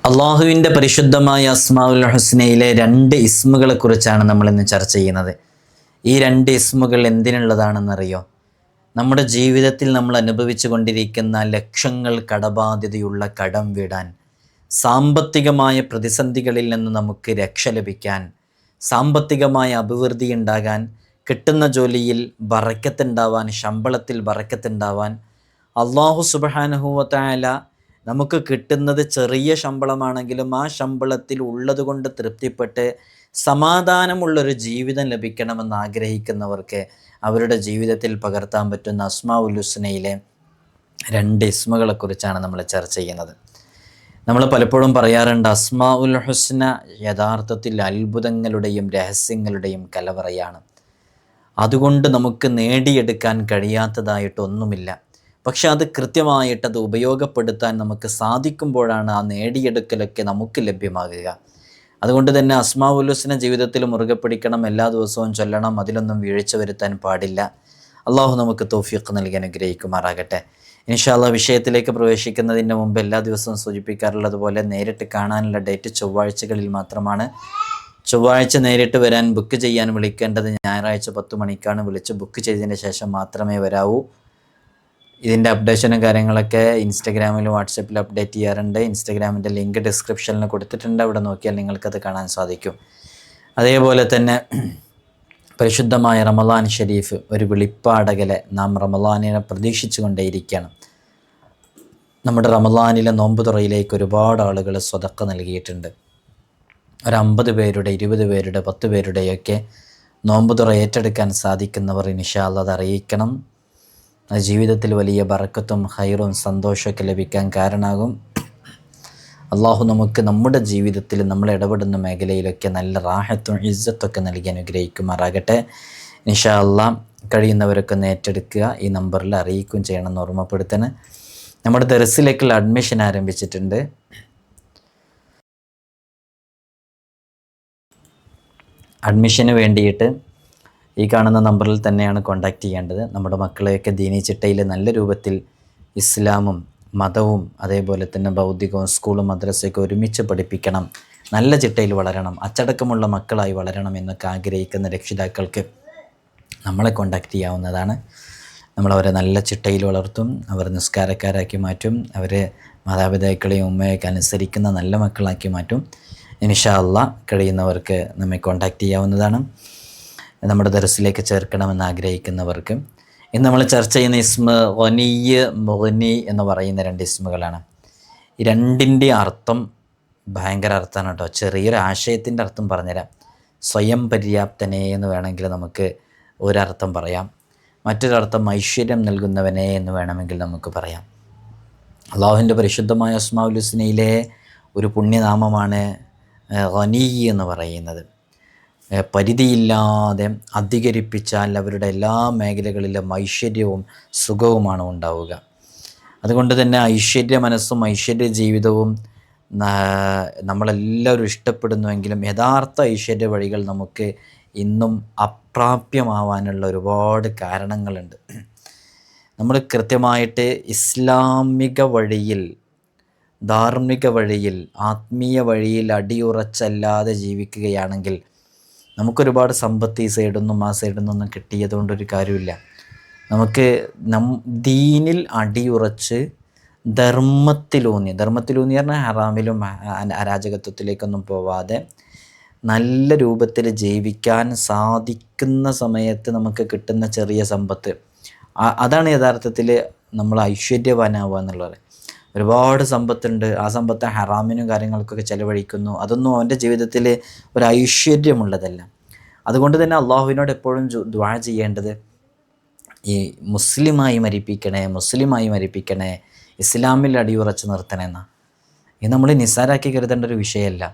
അള്ളാഹുവിൻ്റെ പരിശുദ്ധമായ അസ്മാഉൽ ഹുസ്നയിലെ 2 ഇസ്മുകളെ കുറിച്ചാണ് നമ്മൾ ഇന്ന് ചർച്ച ചെയ്യുന്നത്. ഈ 2 ഇസ്മുകൾ എന്തിനുള്ളതാണെന്നറിയോ? നമ്മുടെ ജീവിതത്തിൽ നമ്മൾ അനുഭവിച്ചു കൊണ്ടിരിക്കുന്ന ലക്ഷങ്ങൾ കടബാധ്യതയുള്ള കടം വീടാൻ, സാമ്പത്തികമായ പ്രതിസന്ധികളിൽ നിന്ന് നമുക്ക് രക്ഷ ലഭിക്കാൻ, സാമ്പത്തികമായ അഭിവൃദ്ധി ഉണ്ടാകാൻ, കിട്ടുന്ന ജോലിയിൽ ബറക്കത്തുണ്ടാവാൻ, ശമ്പളത്തിൽ ബറക്കത്തുണ്ടാവാൻ, അള്ളാഹു സുബ്ഹാനഹു വ തആല നമുക്ക് കിട്ടുന്നത് ചെറിയ ശമ്പളമാണെങ്കിലും ആ ശമ്പളത്തിൽ ഉള്ളതുകൊണ്ട് തൃപ്തിപ്പെട്ട് സമാധാനമുള്ളൊരു ജീവിതം ലഭിക്കണമെന്ന് ആഗ്രഹിക്കുന്നവർക്ക് അവരുടെ ജീവിതത്തിൽ പകർത്താൻ പറ്റുന്ന അസ്മാഉൽ ഹുസ്നയിലെ 2 ഇസ്മുകളെക്കുറിച്ചാണ് നമ്മൾ ചർച്ച ചെയ്യുന്നത്. നമ്മൾ പലപ്പോഴും പറയാറുണ്ട്, അസ്മാഉൽ ഹുസ്ന യഥാർത്ഥത്തിൽ അത്ഭുതങ്ങളുടെയും രഹസ്യങ്ങളുടെയും കലവറയാണ്. അതുകൊണ്ട് നമുക്ക് നേടിയെടുക്കാൻ കഴിയാത്തതായിട്ടൊന്നുമില്ല. പക്ഷെ അത് കൃത്യമായിട്ട് അത് ഉപയോഗപ്പെടുത്താൻ നമുക്ക് സാധിക്കുമ്പോഴാണ് ആ നേടിയെടുക്കലൊക്കെ നമുക്ക് ലഭ്യമാകുക. അതുകൊണ്ട് തന്നെ അസ്മാഉൽ ഹുസ്ന ജീവിതത്തിൽ മുറുകെ പിടിക്കണം, എല്ലാ ദിവസവും ചൊല്ലണം, അതിലൊന്നും വീഴ്ച വരുത്താൻ പാടില്ല. അള്ളാഹു നമുക്ക് തൗഫീഖ് നൽകി അനുഗ്രഹിക്കുമാറാകട്ടെ. ഇൻഷാ അല്ലാഹ് വിഷയത്തിലേക്ക് പ്രവേശിക്കുന്നതിന് മുമ്പ് എല്ലാ ദിവസവും സൂചിപ്പിക്കാറുള്ളതുപോലെ നേരിട്ട് കാണാനുള്ള ഡേറ്റ് ചൊവ്വാഴ്ചകളിൽ മാത്രമാണ്. ചൊവ്വാഴ്ച നേരിട്ട് വരാൻ ബുക്ക് ചെയ്യാൻ വിളിക്കേണ്ടത് ഞായറാഴ്ച 10 മണിക്കാണ്. വിളിച്ച് ബുക്ക് ചെയ്തതിന് ശേഷം മാത്രമേ വരാവൂ. ഇതിൻ്റെ അപ്ഡേഷനും കാര്യങ്ങളൊക്കെ ഇൻസ്റ്റഗ്രാമിലും വാട്സപ്പിലും അപ്ഡേറ്റ് ചെയ്യാറുണ്ട്. ഇൻസ്റ്റഗ്രാമിൻ്റെ ലിങ്ക് ഡിസ്ക്രിപ്ഷനിൽ കൊടുത്തിട്ടുണ്ട്, അവിടെ നോക്കിയാൽ നിങ്ങൾക്കത് കാണാൻ സാധിക്കും. അതേപോലെ തന്നെ പരിശുദ്ധമായ റമളാൻ ഷരീഫ് ഒരു വിളിപ്പാടകലെ നാം റമളാനിനെ പ്രതീക്ഷിച്ചു കൊണ്ടേയിരിക്കുകയാണ്. നമ്മുടെ റമളാനിലെ നോമ്പ് തുറയിലേക്ക് ഒരുപാട് ആളുകൾ സ്വതക്ക നൽകിയിട്ടുണ്ട്. ഒരു 50 പേരുടെ 20 പേരുടെ 10 പേരുടെയൊക്കെ നോമ്പ് തുറ ഏറ്റെടുക്കാൻ സാധിക്കുന്നവർ ഇൻഷാ അല്ലാഹ് അത് അറിയിക്കണം. അത് ജീവിതത്തിൽ വലിയ ബറക്കത്തും ഖൈറും സന്തോഷമൊക്കെ ലഭിക്കാൻ കാരണമാകും. അള്ളാഹു നമുക്ക് നമ്മുടെ ജീവിതത്തിൽ നമ്മൾ ഇടപെടുന്ന മേഖലയിലൊക്കെ നല്ല റാഹത്തും ഇസ്സത്തൊക്കെ നൽകി അനുഗ്രഹിക്കുമാറാകട്ടെ. ഇൻഷാ അല്ലാഹ് കഴിയുന്നവരൊക്കെ ഏറ്റെടുക്കുക. ഈ നമ്പറിൽ അറിയിക്കുകയും ചെയ്യണമെന്ന് ഓർമ്മപ്പെടുത്തണം. നമ്മുടെ ദർസിലേക്കുള്ള അഡ്മിഷൻ ആരംഭിച്ചിട്ടുണ്ട്. അഡ്മിഷന് വേണ്ടിയിട്ട് ഈ കാണുന്ന നമ്പറിൽ തന്നെയാണ് കോൺടാക്റ്റ് ചെയ്യേണ്ടത്. നമ്മുടെ മക്കളെയൊക്കെ ദീനീ ചിട്ടയിൽ നല്ല രൂപത്തിൽ ഇസ്ലാമും മതവും അതേപോലെ തന്നെ ഭൗതികവും സ്കൂളും മദ്രസയൊക്കെ ഒരുമിച്ച് പഠിപ്പിക്കണം, നല്ല ചിട്ടയിൽ വളരണം, അച്ചടക്കമുള്ള മക്കളായി വളരണം എന്നൊക്കെ ആഗ്രഹിക്കുന്ന രക്ഷിതാക്കൾക്ക് നമ്മളെ കോൺടാക്റ്റ് ചെയ്യാവുന്നതാണ്. നമ്മളവരെ നല്ല ചിട്ടയിൽ വളർത്തും, അവർ നിസ്കാരക്കാരാക്കി മാറ്റും, അവരെ മാതാപിതാക്കളെയും ഉമ്മയൊക്കെ അനുസരിക്കുന്ന നല്ല മക്കളാക്കി മാറ്റും. ഇൻഷാ അല്ലാഹ് കഴിയുന്നവർക്ക് നമ്മെ കോൺടാക്റ്റ് ചെയ്യാവുന്നതാണ്. നമ്മുടെ ദർസിലേക്ക് ചേർക്കണമെന്ന് ആഗ്രഹിക്കുന്നവർക്ക്. ഇന്ന് നമ്മൾ ചർച്ച ചെയ്യുന്ന ഇസ്മ ഗനിയ് മുഗ്നി എന്ന് പറയുന്ന 2 ഇസ്മുകളാണ്. ഈ 2ൻ്റെ അർത്ഥം ഭയങ്കര അർത്ഥമാണ് കേട്ടോ. ചെറിയൊരു ആശയത്തിൻ്റെ അർത്ഥം പറഞ്ഞുതരാം. സ്വയം പര്യാപ്തനെ എന്ന് വേണമെങ്കിൽ നമുക്ക് ഒരർത്ഥം പറയാം. മറ്റൊരർത്ഥം ഐശ്വര്യം നൽകുന്നവനെ എന്ന് വേണമെങ്കിൽ നമുക്ക് പറയാം. അള്ളാഹുവിൻ്റെ പരിശുദ്ധമായ അസ്മാഉൽ ഹുസ്നയിലെ ഒരു പുണ്യനാമമാണ് ഗനിയ് എന്ന് പറയുന്നത്. പരിധിയില്ലാതെ അധികരിപ്പിച്ചാൽ അവരുടെ എല്ലാ മേഖലകളിലും ഐശ്വര്യവും സുഖവുമാണ് ഉണ്ടാവുക. അതുകൊണ്ട് തന്നെ ഐശ്വര്യ മനസ്സും ഐശ്വര്യ ജീവിതവും നമ്മളെല്ലാവരും ഇഷ്ടപ്പെടുന്നുവെങ്കിലും യഥാർത്ഥ ഐശ്വര്യ വഴികൾ നമുക്ക് ഇന്നും അപ്രാപ്യമാവാനുള്ള ഒരുപാട് കാരണങ്ങളുണ്ട്. നമ്മൾ കൃത്യമായിട്ട് ഇസ്ലാമിക വഴിയിൽ, ധാർമ്മിക വഴിയിൽ, ആത്മീയ വഴിയിൽ അടിയുറച്ചല്ലാതെ ജീവിക്കുകയാണെങ്കിൽ നമുക്കൊരുപാട് സമ്പത്ത് ഈ സൈഡൊന്നും ആ സൈഡൊന്നും കിട്ടിയതുകൊണ്ടൊരു കാര്യമില്ല. നമുക്ക് ദീനിൽ അടിയുറച്ച് ധർമ്മത്തിലൂന്നി പറഞ്ഞാൽ ഹറാമിലും അരാജകത്വത്തിലേക്കൊന്നും പോവാതെ നല്ല രൂപത്തിൽ ജീവിക്കാൻ സാധിക്കുന്ന സമയത്ത് നമുക്ക് കിട്ടുന്ന ചെറിയ സമ്പത്ത്, അതാണ് യഥാർത്ഥത്തിൽ നമ്മൾ ഐശ്വര്യവാനാവുക എന്നുള്ളത്. ഒരുപാട് സമ്പത്തുണ്ട്, ആ സമ്പത്ത് ഹറാമിനും കാര്യങ്ങൾക്കൊക്കെ ചിലവഴിക്കുന്നു, അതൊന്നും അവൻ്റെ ജീവിതത്തിൽ ഒരു ഐശ്വര്യമുള്ളതല്ല. അതുകൊണ്ട് തന്നെ അള്ളാഹുവിനോട് എപ്പോഴും ദുആ ചെയ്യേണ്ടത് ഈ മുസ്ലിമായി മരിപ്പിക്കണേ, ഇസ്ലാമിൽ അടിയുറച്ച് നിർത്തണേ എന്നാണ്. ഇത് നമ്മൾ നിസ്സാരാക്കി കരുതേണ്ട ഒരു വിഷയമല്ല.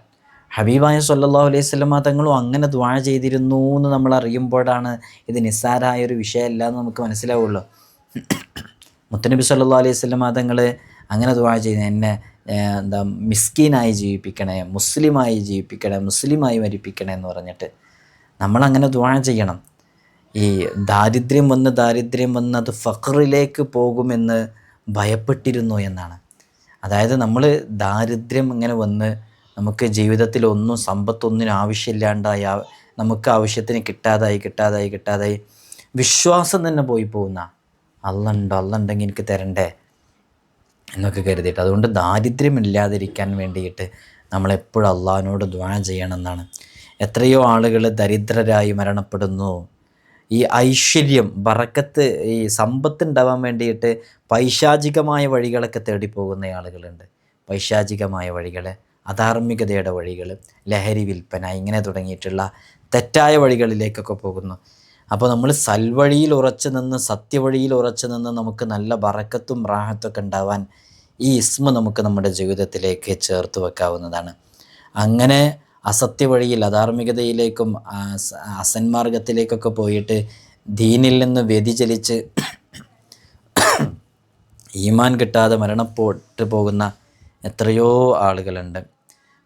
ഹബീബായ സ്വല്ലല്ലാഹു അലൈഹി വസല്ലമ തങ്ങളും അങ്ങനെ ദുആ ചെയ്തിരുന്നു എന്ന് നമ്മൾ അറിയുമ്പോഴാണ് ഇത് നിസ്സാരമായൊരു വിഷയമല്ല എന്ന് നമുക്ക് മനസ്സിലാവുള്ളൂ. മുത്തനബി സ്വല്ലല്ലാഹു അലൈഹി വസല്ലമ തങ്ങൾ അങ്ങനെ ദുആ ചെയ്ത് എന്നെ മിസ്കീനായി ജീവിപ്പിക്കണേ, മുസ്ലിമായി മരിപ്പിക്കണേ എന്ന് പറഞ്ഞിട്ട് നമ്മളങ്ങനെ ദുആ ചെയ്യണം. ഈ ദാരിദ്ര്യം വന്ന് അത് ഫഖറിലേക്ക് പോകുമെന്ന് ഭയപ്പെട്ടിരുന്നു എന്നാണ്. അതായത് നമ്മൾ ദാരിദ്ര്യം ഇങ്ങനെ വന്ന് നമുക്ക് ജീവിതത്തിൽ ഒന്നും സമ്പത്തൊന്നിനും ആവശ്യമില്ലാണ്ടായി, നമുക്ക് ആവശ്യത്തിന് കിട്ടാതായി വിശ്വാസം തന്നെ പോയി പോകുന്ന, അള്ള ഉണ്ടെങ്കിൽ എനിക്ക് തരണ്ടേ എന്നൊക്കെ കരുതിയിട്ട്. അതുകൊണ്ട് ദാരിദ്ര്യമില്ലാതിരിക്കാൻ വേണ്ടിയിട്ട് നമ്മളെപ്പോഴും അള്ളാഹിനോട് ദുആ ചെയ്യണമെന്നാണ്. എത്രയോ ആളുകൾ ദരിദ്രരായി മരണപ്പെടുന്നു. ഈ ഐശ്വര്യം, ബറക്കത്ത്, ഈ സമ്പത്ത് ഉണ്ടാവാൻ വേണ്ടിയിട്ട് പൈശാചികമായ വഴികളൊക്കെ തേടിപ്പോകുന്ന ആളുകളുണ്ട്. പൈശാചികമായ വഴികൾ, അധാർമികതയുടെ വഴികൾ, ലഹരി വിൽപ്പന, ഇങ്ങനെ തുടങ്ങിയിട്ടുള്ള തെറ്റായ വഴികളിലേക്കൊക്കെ പോകുന്നു. അപ്പോൾ നമ്മൾ സൽവഴിയിൽ ഉറച്ചു നിന്ന്, സത്യവഴിയിൽ ഉറച്ചു നിന്ന് നമുക്ക് നല്ല ബറക്കത്തും റാഹത്തൊക്കെ ഉണ്ടാവാൻ ഈ ഇസ്മ നമുക്ക് നമ്മുടെ ജീവിതത്തിലേക്ക് ചേർത്ത് വെക്കാവുന്നതാണ്. അങ്ങനെ അസത്യവഴിയിൽ, അധാർമികതയിലേക്കും അസന്മാർഗത്തിലേക്കൊക്കെ പോയിട്ട് ദീനിൽ നിന്ന് വ്യതിചലിച്ച് ഈമാൻ കിട്ടാതെ മരണപ്പെട്ടു പോകുന്ന എത്രയോ ആളുകളുണ്ട്.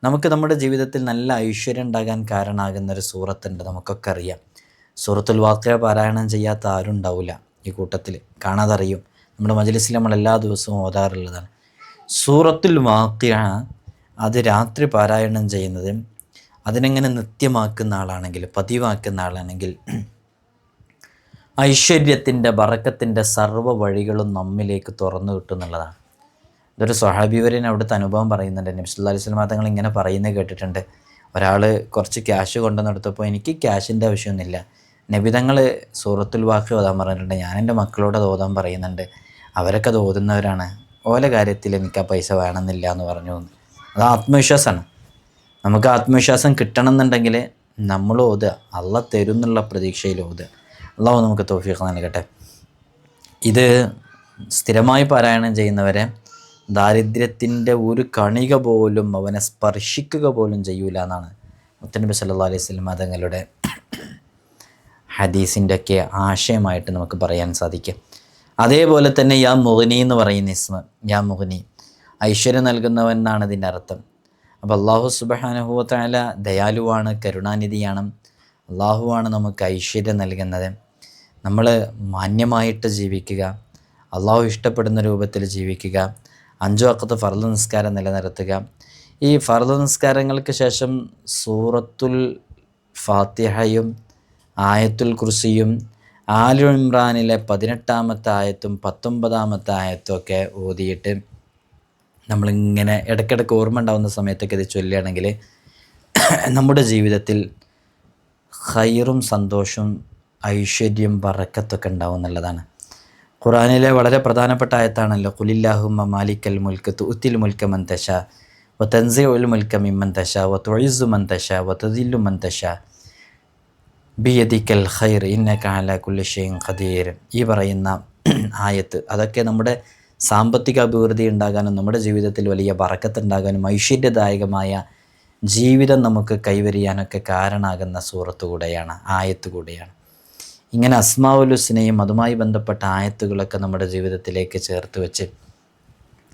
നമുക്ക് നമ്മുടെ ജീവിതത്തിൽ നല്ല ഐശ്വര്യം ഉണ്ടാകാൻ കാരണമാകുന്നൊരു സൂറത്തുണ്ട്, നമുക്കൊക്കെ അറിയാം. സൂറത്തുൽ വാഖിഅ പാരായണം ചെയ്യാത്ത ആരും ഉണ്ടാവില്ല ഈ കൂട്ടത്തിൽ, കാണാതറിയും. നമ്മുടെ മജ്ലിസിൽ നമ്മൾ എല്ലാ ദിവസവും ഓതാറുള്ളതാണ്. സൂറത്തുൽ വാഖിഅ അത് രാത്രി പാരായണം ചെയ്യുന്നത്, അതിനെങ്ങനെ നിത്യമാക്കുന്ന ആളാണെങ്കിൽ, പതിവാക്കുന്ന ആളാണെങ്കിൽ ഐശ്വര്യത്തിൻ്റെ, ബറക്കത്തിൻ്റെ സർവ്വ വഴികളും നമ്മിലേക്ക് തുറന്നു കിട്ടുന്നുള്ളതാണ്. ഇതൊരു സ്വഹാബിവരൻ അവിടുത്തെ അനുഭവം പറയുന്നുണ്ട്. നബി സല്ലല്ലാഹു അലൈഹി വസല്ലം തങ്ങൾ ഇങ്ങനെ പറയുന്നത് കേട്ടിട്ടുണ്ട്. ഒരാൾ കുറച്ച് ക്യാഷ് കൊണ്ടുവന്നെടുത്തപ്പോൾ, എനിക്ക് ക്യാഷിൻ്റെ ആവശ്യമൊന്നുമില്ല, നബി തങ്ങൾ സൂറത്തുൽ വാഖിഅ ഓതാൻ പറഞ്ഞിട്ടുണ്ട്, ഞാൻ എൻ്റെ മക്കളോട് അത് ഓതാൻ പറയുന്നുണ്ട്, അവരൊക്കെ അത് ഓതുന്നവരാണ്, ഓല കാര്യത്തിൽ എനിക്ക് ആ പൈസ വേണമെന്നില്ല എന്ന് പറഞ്ഞു. അത് ആത്മവിശ്വാസമാണ്. നമുക്ക് ആത്മവിശ്വാസം കിട്ടണം എന്നുണ്ടെങ്കിൽ നമ്മൾ ഓതുക, അള്ള തരും എന്നുള്ള പ്രതീക്ഷയിൽ ഓതുക. അള്ളാഹു നമുക്ക് തൗഫീഖ് നൽകട്ടെ. ഇത് സ്ഥിരമായി പാരായണം ചെയ്യുന്നവരെ ദാരിദ്ര്യത്തിൻ്റെ ഒരു കണിക പോലും അവനെ സ്പർശിക്കുക പോലും ചെയ്യൂല എന്നാണ് മുത്തനബി സല്ലല്ലാഹു അലൈഹി വസല്ലം തങ്ങളുടെ ഹദീസിൻ്റെ ഒക്കെ ആശയമായിട്ട് നമുക്ക് പറയാൻ സാധിക്കും. അതേപോലെ തന്നെ യാ മുഗ്നി എന്ന് പറയുന്ന ഇസ്മ, യാ മുഗ്നി, ഐശ്വര്യം നൽകുന്നവൻ എന്നാണ് ഇതിൻ്റെ അർത്ഥം. അപ്പോൾ അള്ളാഹു സുബ്ഹാനഹു വ തആല ദയാലുവാണ്, കരുണാനിധിയാണ്. അള്ളാഹുവാണ് നമുക്ക് ഐശ്വര്യം നൽകുന്നത്. നമ്മൾ മാന്യമായിട്ട് ജീവിക്കുക, അള്ളാഹു ഇഷ്ടപ്പെടുന്ന രൂപത്തിൽ ജീവിക്കുക, 5 വഖത്ത് ഫർള് നിസ്കാരം നിലനിർത്തുക. ഈ ഫർള് നിസ്കാരങ്ങൾക്ക് ശേഷം സൂറത്തുൽ ഫാത്തിഹയും ആയത്തുൽ കുർസിയും ആലു ഇമ്രാനിലെ 18-ാമത്തെ ആയത്തും 19-ാമത്തെ ആയത്തും ഒക്കെ ഓതിയിട്ട് നമ്മളിങ്ങനെ ഇടയ്ക്കിടയ്ക്ക് ഓർമ്മ ഉണ്ടാകുന്ന സമയത്തൊക്കെ ഇത് ചൊല്ലുകയാണെങ്കിൽ നമ്മുടെ ജീവിതത്തിൽ ഖൈറും സന്തോഷവും ഐശ്വര്യം ബറക്കത്തൊക്കെ ഉണ്ടാവും എന്നുള്ളതാണ്. ഖുർആനിലെ വളരെ പ്രധാനപ്പെട്ട ആയത്താണല്ലോ, ഖുലില്ലാഹുമ്മ മാലിക്കൽ മുൽക്ക് തുഅ്തിൽ മുൽക മൻ തശാ വ തൻസിഉൽ മുൽക മിമ്മൻ തശാ വ തുഇസ്സു മൻ തശാ വ തുദില്ലു മൻ തശാ ബിയദിക്കൽ ഖൈർ ഇന്നക അലാ കുല്ലി ഷൈഇൻ ഖദീർ. ഈ പറയുന്ന ആയത്ത് അതൊക്കെ നമ്മുടെ സാമ്പത്തിക അഭിവൃദ്ധി ഉണ്ടാകാനും നമ്മുടെ ജീവിതത്തിൽ വലിയ ബറക്കത്ത് ഉണ്ടാകാനും ഐശ്വര്യദായകമായ ജീവിതം നമുക്ക് കൈവരിയാനൊക്കെ കാരണമാകുന്ന സൂറത്ത് കൂടെയാണ്, ആയത്ത് കൂടെയാണ്. ഇങ്ങനെ അസ്മാഉൽ ഹുസ്നയും അതുമായി ബന്ധപ്പെട്ട ആയത്തുകളൊക്കെ നമ്മുടെ ജീവിതത്തിലേക്ക് ചേർത്ത് വെച്ച്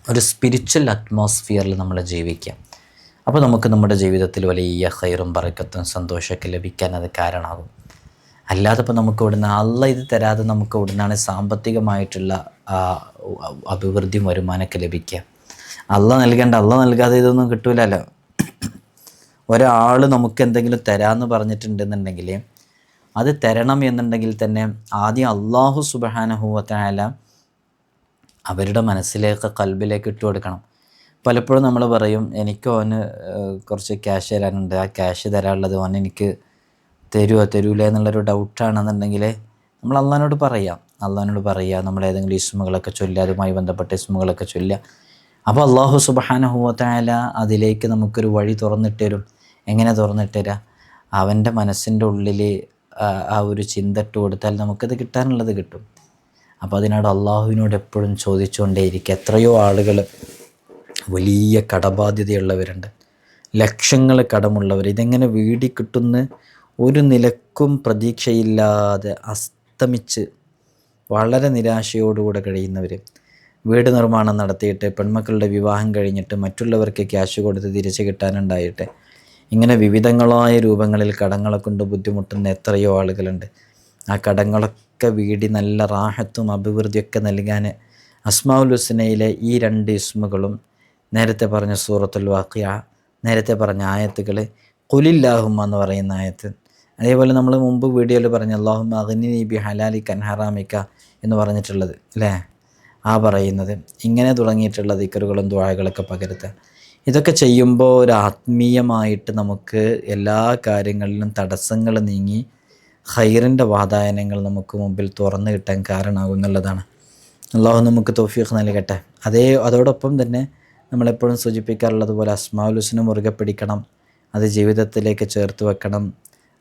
ഒരു സ്പിരിച്വൽ അറ്റ്മോസ്ഫിയറിൽ നമ്മൾ ജീവിക്കാം. അപ്പോൾ നമുക്ക് നമ്മുടെ ജീവിതത്തിൽ വലിയ ഖൈറും ബറക്കത്തും സന്തോഷമൊക്കെ ലഭിക്കാൻ അത് കാരണമാകും. അല്ലാതെ ഇപ്പോൾ നമുക്ക് ഇവിടുന്ന് അള്ള ഇത് തരാതെ നമുക്ക് ഇവിടുന്നാണ് സാമ്പത്തികമായിട്ടുള്ള അഭിവൃദ്ധിയും വരുമാനമൊക്കെ ലഭിക്കുക. അള്ള നൽകാതെ ഇതൊന്നും കിട്ടൂലല്ലോ. ഒരാൾ നമുക്ക് എന്തെങ്കിലും തരാമെന്ന് പറഞ്ഞിട്ടുണ്ടെന്നുണ്ടെങ്കിൽ അത് തരണം എന്നുണ്ടെങ്കിൽ തന്നെ ആദ്യം അള്ളാഹു സുബ്ഹാനഹു വ തആല അവരുടെ മനസ്സിലേക്ക്, കൽബിലേക്ക് ഇട്ട് കൊടുക്കണം. പലപ്പോഴും നമ്മൾ പറയും, എനിക്ക് ഓന് കുറച്ച് ക്യാഷ് തരാനുണ്ട്, ആ ക്യാഷ് തരാനുള്ളത് ഓൻ എനിക്ക് തരൂല എന്നുള്ളൊരു ഡൗട്ടാണെന്നുണ്ടെങ്കിൽ നമ്മൾ അള്ളാഹിനോട് പറയുക, നമ്മൾ ഏതെങ്കിലും ഇസ്മുകളൊക്കെ ചൊല്ലുക, അതുമായി ബന്ധപ്പെട്ട ഇസ്മുകളൊക്കെ ചൊല്ലുക. അപ്പോൾ അള്ളാഹു സുബ്ഹാനഹു വ തആല അതിലേക്ക് നമുക്കൊരു വഴി തുറന്നിട്ട് തരും. എങ്ങനെ തുറന്നിട്ട് തരാം? അവൻ്റെ മനസ്സിൻ്റെ ഉള്ളിൽ ആ ഒരു ചിന്ത ഇട്ട് കൊടുത്താൽ നമുക്കത് കിട്ടാനുള്ളത് കിട്ടും. അപ്പോൾ അതിനോട് അള്ളാഹുവിനോട് എപ്പോഴും ചോദിച്ചുകൊണ്ടേയിരിക്കുക. എത്രയോ ആളുകൾ വലിയ കടബാധ്യതയുള്ളവരുണ്ട്, ലക്ഷങ്ങൾ കടമുള്ളവർ. ഇതെങ്ങനെ വീടി കിട്ടുന്ന ഒരു നിലക്കും പ്രതീക്ഷയില്ലാതെ അസ്തമിച്ച് വളരെ നിരാശയോടുകൂടെ കഴിയുന്നവർ, വീട് നിർമ്മാണം നടത്തിയിട്ട് പെൺമക്കളുടെ വിവാഹം കഴിഞ്ഞിട്ട് മറ്റുള്ളവർക്ക് ക്യാഷ് കൊടുത്ത് തിരിച്ച് കിട്ടാനുണ്ടായിട്ട് ഇങ്ങനെ വിവിധങ്ങളായ രൂപങ്ങളിൽ കടങ്ങളെ കൊണ്ട് ബുദ്ധിമുട്ടുന്ന എത്രയോ ആളുകളുണ്ട്. ആ കടങ്ങളൊക്കെ വീടി നല്ല റാഹത്തും അഭിവൃദ്ധിയൊക്കെ നൽകാൻ അസ്മാഉൽ ഹുസ്നയിലെ ഈ 2 ഇസ്മുകളും നേരത്തെ പറഞ്ഞ സൂറത്തുൽ വാഖിയ, നേരത്തെ പറഞ്ഞ ആയത്തുകൾ, ഖുലില്ലാഹുമ്മ എന്ന് പറയുന്ന ആയത്ത്, അതേപോലെ നമ്മൾ മുമ്പ് വീഡിയോയിൽ പറഞ്ഞ അല്ലാഹുമ്മ അഗ്നിനി ബി ഹലാലിക അൻ ഹറാമിക എന്ന് പറഞ്ഞിട്ടുള്ളത് അല്ലേ, ആ പറയുന്നത്, ഇങ്ങനെ തുടങ്ങിയിട്ടുള്ള ദിക്റുകളും ദുആകളൊക്കെ പകരുത്തുക. ഇതൊക്കെ ചെയ്യുമ്പോൾ ഒരു ആത്മീയമായിട്ട് നമുക്ക് എല്ലാ കാര്യങ്ങളിലും തടസ്സങ്ങൾ നീങ്ങി ഖൈറിൻ്റെ വാതായനങ്ങൾ നമുക്ക് മുമ്പിൽ തുറന്നു കിട്ടാൻ കാരണമാകും എന്നുള്ളതാണ്. അള്ളാഹു നമുക്ക് തൗഫീഖ് നൽകട്ടെ. അതോടൊപ്പം തന്നെ നമ്മളെപ്പോഴും സൂചിപ്പിക്കാറുള്ളത് പോലെ അസ്മാഉൽ ഹുസ്ന മുറുകെ പിടിക്കണം, അത് ജീവിതത്തിലേക്ക് ചേർത്ത് വെക്കണം.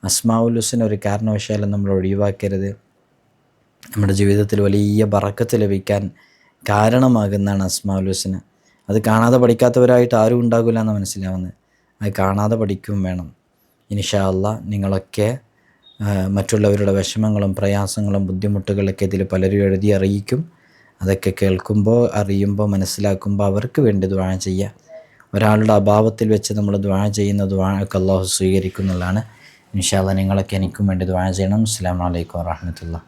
അസ്മാഉൽ ഹുസ്ന ഒരു കാരണവശാലും നമ്മൾ ഒഴിവാക്കരുത്. നമ്മുടെ ജീവിതത്തിൽ വലിയ ബറക്കത്ത് ലഭിക്കാൻ കാരണമാകുന്നതാണ് അസ്മാഉൽ ഹുസ്ന. അത് കാണാതെ പഠിക്കാത്തവരായിട്ട് ആരും ഉണ്ടാകില്ല എന്ന് മനസ്സിലാവുന്നത്, അത് കാണാതെ പഠിക്കും വേണം. ഇൻഷാ അല്ലാഹ് നിങ്ങളൊക്കെ മറ്റുള്ളവരുടെ വിഷമങ്ങളും പ്രയാസങ്ങളും ബുദ്ധിമുട്ടുകളൊക്കെ ഇതിൽ പലരും എഴുതി അറിയിക്കും. അതൊക്കെ കേൾക്കുമ്പോൾ, അറിയുമ്പോൾ, മനസ്സിലാക്കുമ്പോൾ അവർക്ക് വേണ്ടി ദുആ ചെയ്യുക. ഒരാളുടെ അഭാവത്തിൽ വെച്ച് നമ്മൾ ദുആ ചെയ്യുന്ന ദുആക്ക് അല്ലാഹു സ്വീകരിക്കുന്നുള്ളതാണ്. ഇൻഷാ അല്ലാഹ് നിങ്ങളൊക്കെ എനിക്കും വേണ്ടി ദുആ ചെയ്യണം. അസ്സലാമു അലൈക്കും വറഹ്മത്തുള്ളാഹി.